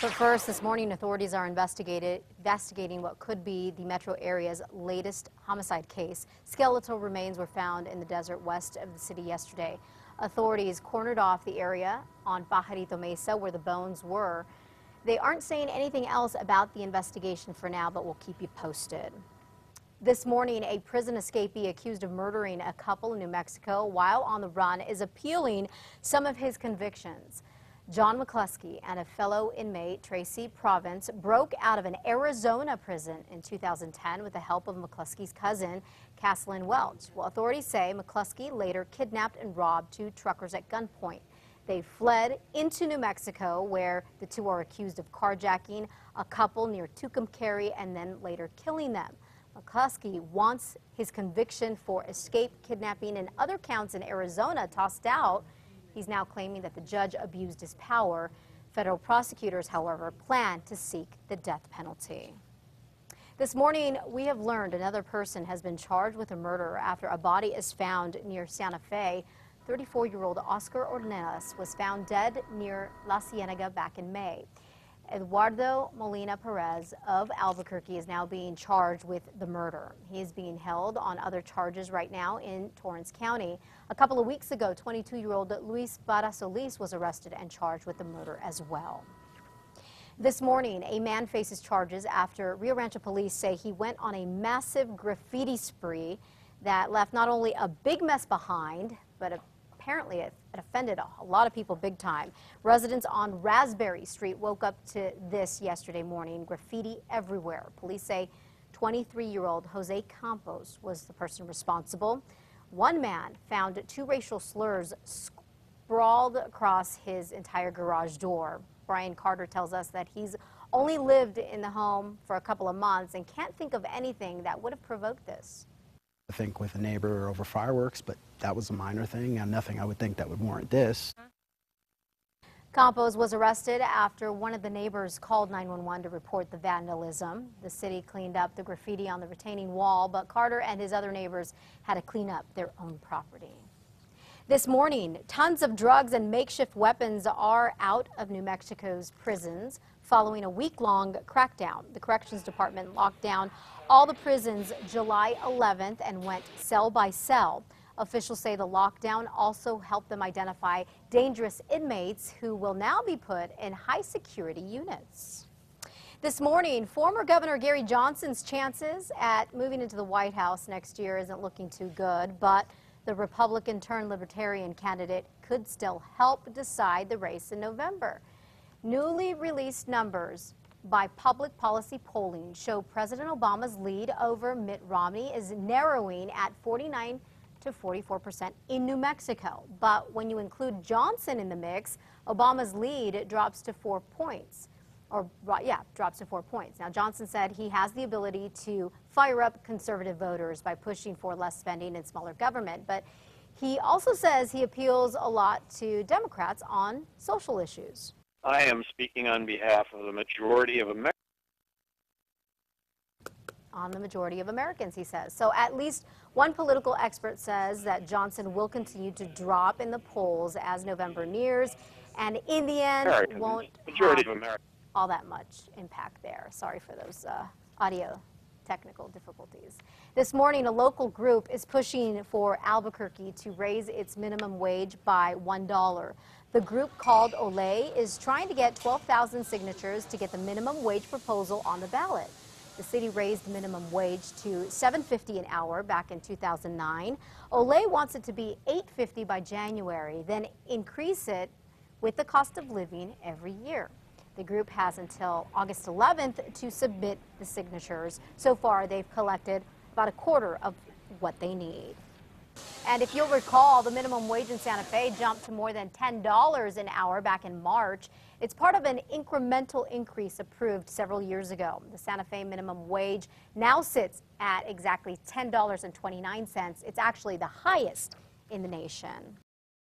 But first, this morning, authorities are investigating what could be the metro area's latest homicide case. Skeletal remains were found in the desert west of the city yesterday. Authorities cornered off the area on Pajarito Mesa where the bones were. They aren't saying anything else about the investigation for now, but we'll keep you posted. This morning, a prison escapee accused of murdering a couple in New Mexico while on the run is appealing some of his convictions. John McCluskey and a fellow inmate, Tracy Province, broke out of an Arizona prison in 2010 with the help of McCluskey's cousin, Caslin Welch. Well, authorities say McCluskey later kidnapped and robbed two truckers at gunpoint. They fled into New Mexico, where the two are accused of carjacking a couple near Tucumcari and then later killing them. McCluskey wants his conviction for escape, kidnapping, and other counts in Arizona tossed out. He's now claiming that the judge abused his power. Federal prosecutors, however, plan to seek the death penalty. This morning, we have learned another person has been charged with a murder after a body is found near Santa Fe. 34-year-old Oscar Ornelas was found dead near La Cienega back in May. Eduardo Melina Perez of Albuquerque is now being charged with the murder. He is being held on other charges right now in Torrance County. A couple of weeks ago, 22-year-old Luis Solis was arrested and charged with the murder as well. This morning, a man faces charges after Rio Rancho police say he went on a massive graffiti spree that left not only a big mess behind, but apparently it offended a lot of people big time. Residents on Raspberry Street woke up to this yesterday morning, graffiti everywhere. Police say 23-year-old Jose Campos was the person responsible. One man found two racial slurs sprawled across his entire garage door. Brian Carter tells us that he's only lived in the home for a couple of months and can't think of anything that would have provoked this. I think with a neighbor over fireworks, but that was a minor thing and nothing I would think that would warrant this. Campos was arrested after one of the neighbors called 911 to report the vandalism. The city cleaned up the graffiti on the retaining wall, but Carter and his other neighbors had to clean up their own property. This morning, tons of drugs and makeshift weapons are out of New Mexico's prisons following a week-long crackdown. The Corrections Department locked down all the prisons July 11th and went cell by cell. Officials say the lockdown also helped them identify dangerous inmates who will now be put in high-security units. This morning, former Governor Gary Johnson's chances at moving into the White House next year isn't looking too good, but the Republican-turned-Libertarian candidate could still help decide the race in November. Newly released numbers by public policy polling show President Obama's lead over Mitt Romney is narrowing at 49% to 44% in New Mexico. But when you include Johnson in the mix, Obama's lead drops to 4 points. Drops to 4 points. Now, Johnson said he has the ability to fire up conservative voters by pushing for less spending and smaller government. But he also says he appeals a lot to Democrats on social issues. I am speaking on behalf of the majority of Americans. On the majority of Americans, he says. So at least one political expert says that Johnson will continue to drop in the polls as November nears, and in the end won't have all that much impact there. Sorry for those audio technical difficulties. This morning, a local group is pushing for Albuquerque to raise its minimum wage by $1. The group called Olay is trying to get 12,000 signatures to get the minimum wage proposal on the ballot. The city raised the minimum wage to $7.50 an hour back in 2009. Olay wants it to be $8.50 by January, then increase it with the cost of living every year. The group has until August 11th to submit the signatures. So far, they've collected about a quarter of what they need. And if you'll recall, the minimum wage in Santa Fe jumped to more than $10 an hour back in March. It's part of an incremental increase approved several years ago. The Santa Fe minimum wage now sits at exactly $10.29. It's actually the highest in the nation.